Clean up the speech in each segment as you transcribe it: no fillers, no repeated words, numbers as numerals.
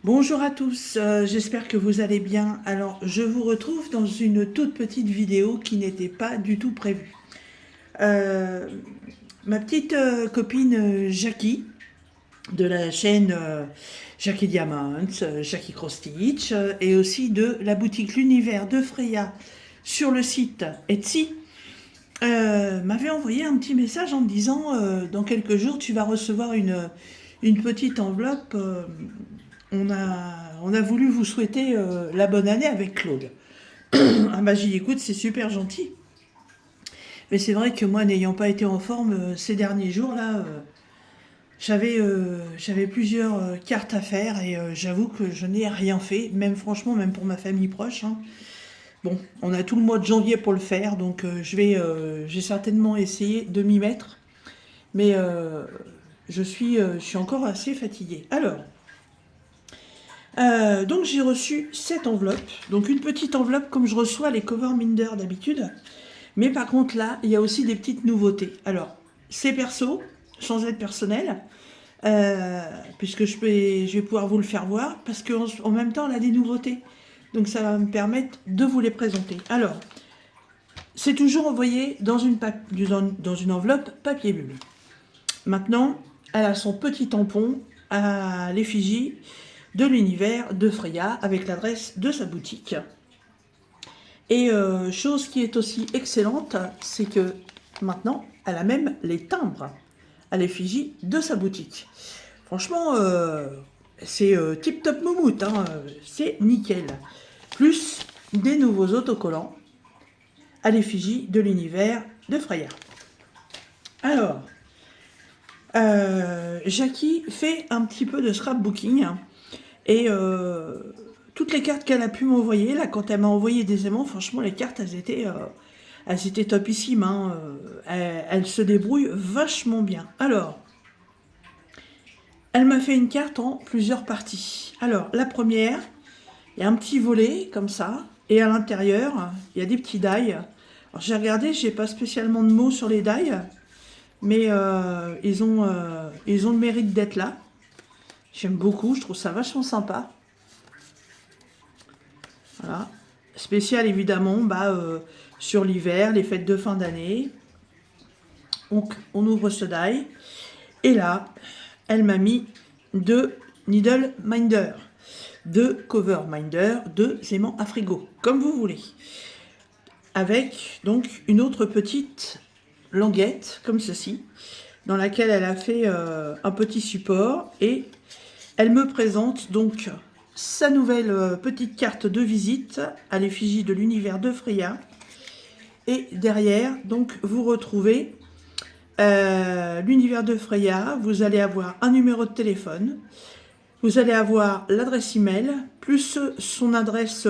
Bonjour à tous, j'espère que vous allez bien. Alors, je vous retrouve dans une toute petite vidéo qui n'était pas du tout prévue. Euh, Ma petite copine Jackie, de la chaîne Jackie Diamonds, Jackie Cross Stitch, et aussi de la boutique L'Univers de Freya sur le site Etsy, m'avait envoyé un petit message en me disant dans quelques jours tu vas recevoir une petite enveloppe. On a voulu vous souhaiter la bonne année avec Claude. Ah bah j'ai dit écoute, c'est super gentil. Mais c'est vrai que moi, n'ayant pas été en forme ces derniers jours là, j'avais plusieurs cartes à faire et j'avoue que je n'ai rien fait, même franchement, même pour ma famille proche, hein. Bon, on a tout le mois de janvier pour le faire, donc j'ai certainement essayé de m'y mettre, mais je suis encore assez fatiguée. Alors, donc j'ai reçu cette enveloppe, donc une petite enveloppe comme je reçois les cover Minder d'habitude, mais par contre là, il y a aussi des petites nouveautés. Alors, c'est perso, sans être personnel, puisque je vais pouvoir vous le faire voir, parce qu'en même temps, elle a des nouveautés. Donc ça va me permettre de vous les présenter. Alors, c'est toujours envoyé dans dans une enveloppe papier bulle. Maintenant, elle a son petit tampon à l'effigie de l'univers de Freya avec l'adresse de sa boutique. Et chose qui est aussi excellente, c'est que maintenant, elle a même les timbres à l'effigie de sa boutique. Franchement, c'est tip top moumoute, hein, c'est nickel. Plus des nouveaux autocollants à l'effigie de l'univers de Freya. Alors, Jackie fait un petit peu de scrapbooking et toutes les cartes qu'elle a pu m'envoyer, là, quand elle m'a envoyé des aimants, franchement, les cartes, elles étaient topissimes, hein. Elle se débrouille vachement bien. Alors, elle m'a fait une carte en plusieurs parties. Alors, la première, il y a un petit volet, comme ça, et à l'intérieur, il y a des petits die. Alors, j'ai regardé, j'ai pas spécialement de mots sur les die, mais ils ont le mérite d'être là. J'aime beaucoup, je trouve ça vachement sympa. Voilà. Spécial évidemment sur l'hiver, les fêtes de fin d'année. Donc on ouvre ce die. Et là, elle m'a mis deux needle minder, deux cover minder, deux aimants à frigo, comme vous voulez. Avec donc une autre petite languette, comme ceci, dans laquelle elle a fait un petit support. Et elle me présente donc sa nouvelle petite carte de visite à l'effigie de l'univers de Freya. Et derrière, donc, vous retrouvez l'univers de Freya. Vous allez avoir un numéro de téléphone. Vous allez avoir l'adresse email, plus son adresse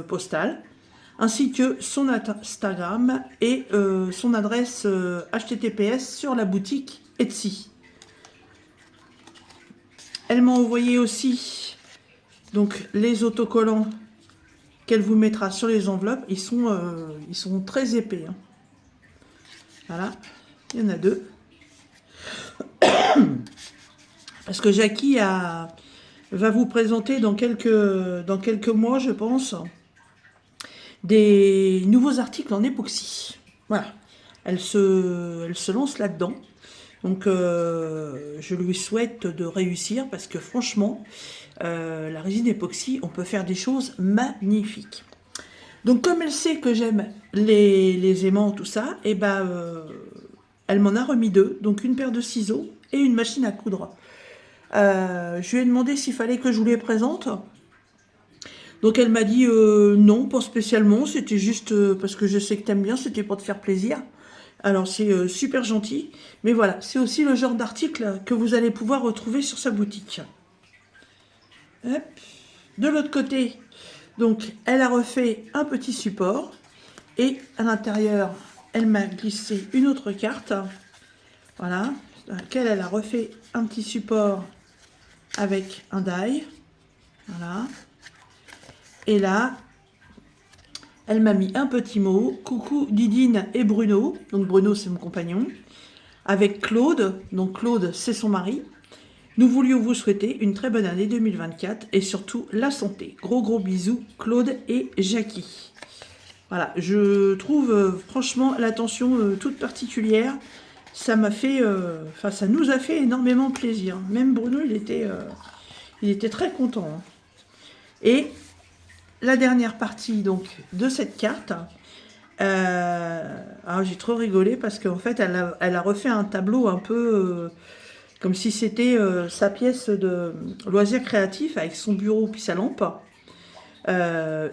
postale, ainsi que son Instagram et son adresse HTTPS sur la boutique Etsy. Elle m'a envoyé aussi donc les autocollants qu'elle vous mettra sur les enveloppes. Ils sont très épais, hein. Voilà, il y en a deux. Parce que Jackie va vous présenter dans quelques mois, je pense, des nouveaux articles en époxy. Voilà, elle se lance là-dedans. Donc je lui souhaite de réussir parce que franchement, la résine époxy, on peut faire des choses magnifiques. Donc comme elle sait que j'aime les aimants, tout ça, et elle m'en a remis deux. Donc une paire de ciseaux et une machine à coudre. Je lui ai demandé s'il fallait que je vous les présente. Donc elle m'a dit non, pas spécialement, c'était juste parce que je sais que t'aimes bien, c'était pour te faire plaisir. Alors c'est super gentil, mais voilà, c'est aussi le genre d'article que vous allez pouvoir retrouver sur sa boutique. Hop. De l'autre côté, donc elle a refait un petit support et à l'intérieur, elle m'a glissé une autre carte, voilà, dans laquelle elle a refait un petit support avec un die, voilà. Et là, elle m'a mis un petit mot, coucou Didine et Bruno, donc Bruno c'est mon compagnon, avec Claude, donc Claude c'est son mari, Nous voulions vous souhaiter une très bonne année 2024 et surtout la santé. Gros bisous, Claude et Jackie. Voilà, je trouve franchement l'attention toute particulière. Ça m'a fait, ça nous a fait énormément plaisir. Même Bruno, il était très content. Hein. Et la dernière partie donc de cette carte, alors j'ai trop rigolé parce qu'en fait, elle a refait un tableau un peu comme si c'était sa pièce de loisir créatif avec son bureau puis sa lampe.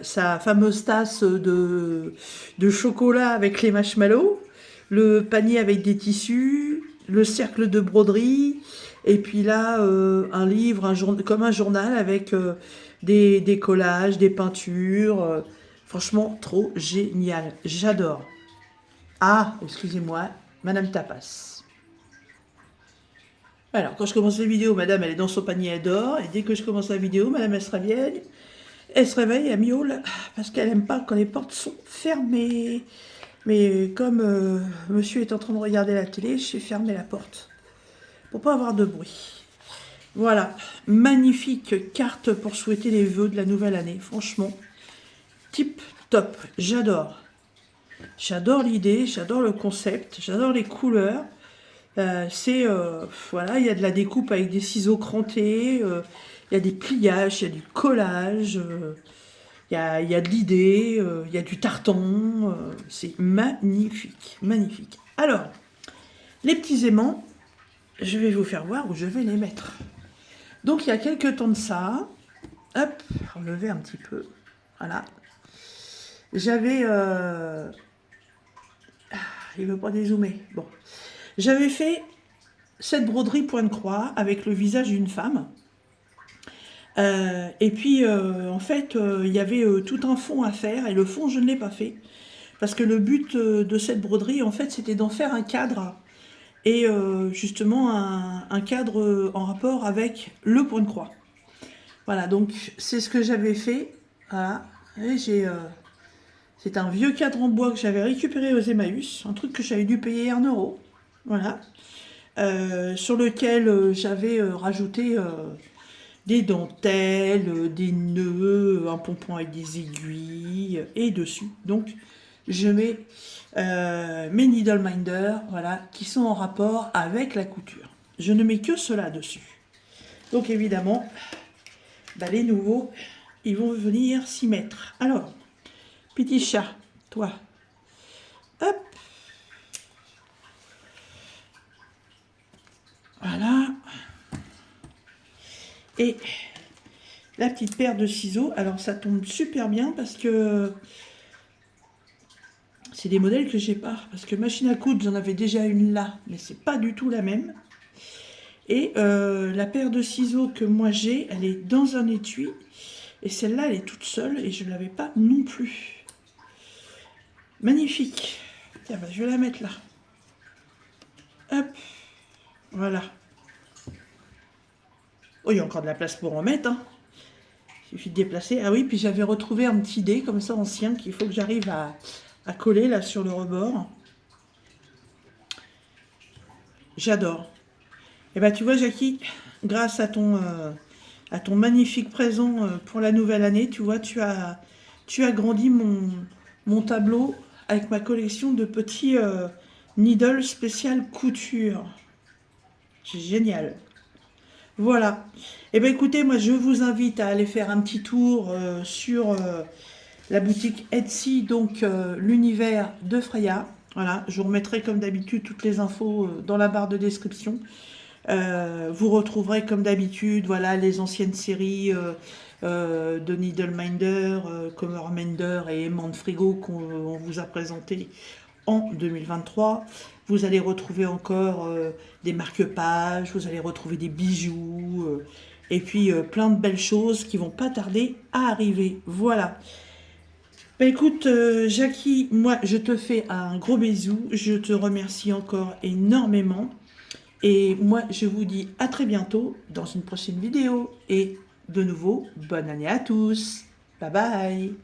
Sa fameuse tasse de chocolat avec les marshmallows, le panier avec des tissus, le cercle de broderie, et puis là, un livre, comme un journal avec des collages, des peintures. Franchement, trop génial. J'adore. Ah, excusez-moi, Madame Tapas. Alors, quand je commence la vidéo, Madame, elle est dans son panier, elle dort, et dès que je commence la vidéo, Madame, elle se réveille. Elle se réveille, elle miaule, parce qu'elle n'aime pas quand les portes sont fermées. Mais comme monsieur est en train de regarder la télé, j'ai fermé la porte. Pour pas avoir de bruit. Voilà, magnifique carte pour souhaiter les vœux de la nouvelle année. Franchement, tip top, j'adore. J'adore l'idée, j'adore le concept, j'adore les couleurs. Voilà, il y a de la découpe avec des ciseaux crantés, il y a des pliages, il y a du collage, il y a de l'idée, il y a du tartan, c'est magnifique, magnifique. Alors, les petits aimants, je vais vous faire voir où je vais les mettre. Donc, il y a quelques temps de ça, hop, relever un petit peu, voilà. J'avais, il veut pas dézoomer, bon. J'avais fait cette broderie point de croix avec le visage d'une femme. Et puis, en fait, il y avait tout un fond à faire. Et le fond, je ne l'ai pas fait. Parce que le but de cette broderie, en fait, c'était d'en faire un cadre. Et justement, un cadre en rapport avec le point de croix. Voilà, donc c'est ce que j'avais fait. Voilà. Et c'est un vieux cadre en bois que j'avais récupéré aux Emmaüs. Un truc que j'avais dû payer 1 euro. Voilà. Sur lequel j'avais rajouté des dentelles, des nœuds, un pompon avec des aiguilles, et dessus. Donc, je mets mes needle minders, voilà, qui sont en rapport avec la couture. Je ne mets que cela dessus. Donc, évidemment, bah, les nouveaux, ils vont venir s'y mettre. Alors, petit chat, toi, hop. Voilà. Et la petite paire de ciseaux, alors ça tombe super bien parce que c'est des modèles que j'ai pas. Parce que machine à coudre, j'en avais déjà une là, mais c'est pas du tout la même. Et la paire de ciseaux que moi j'ai, elle est dans un étui. Et celle-là, elle est toute seule et je ne l'avais pas non plus. Magnifique. Tiens, bah, je vais la mettre là. Hop. Voilà. Oh, il y a encore de la place pour en mettre. Hein. Il suffit de déplacer. Ah oui, puis j'avais retrouvé un petit dé comme ça ancien qu'il faut que j'arrive à coller là sur le rebord. J'adore. Et bah tu vois Jackie, grâce à ton magnifique présent pour la nouvelle année, tu vois, tu as grandi mon tableau avec ma collection de petits needles spécial couture. C'est génial. Voilà. Et bien écoutez, moi je vous invite à aller faire un petit tour sur la boutique Etsy, donc l'univers de Freya. Voilà, je vous remettrai comme d'habitude toutes les infos dans la barre de description. Vous retrouverez comme d'habitude voilà, les anciennes séries de Needleminder, Commermender et Aimant de Frigo qu'on vous a présenté en 2023. Vous allez retrouver encore des marque-pages, vous allez retrouver des bijoux, et puis plein de belles choses qui vont pas tarder à arriver. Voilà. Ben écoute, Jackie, moi je te fais un gros bisou, je te remercie encore énormément. Et moi, je vous dis à très bientôt dans une prochaine vidéo. Et de nouveau, bonne année à tous. Bye bye.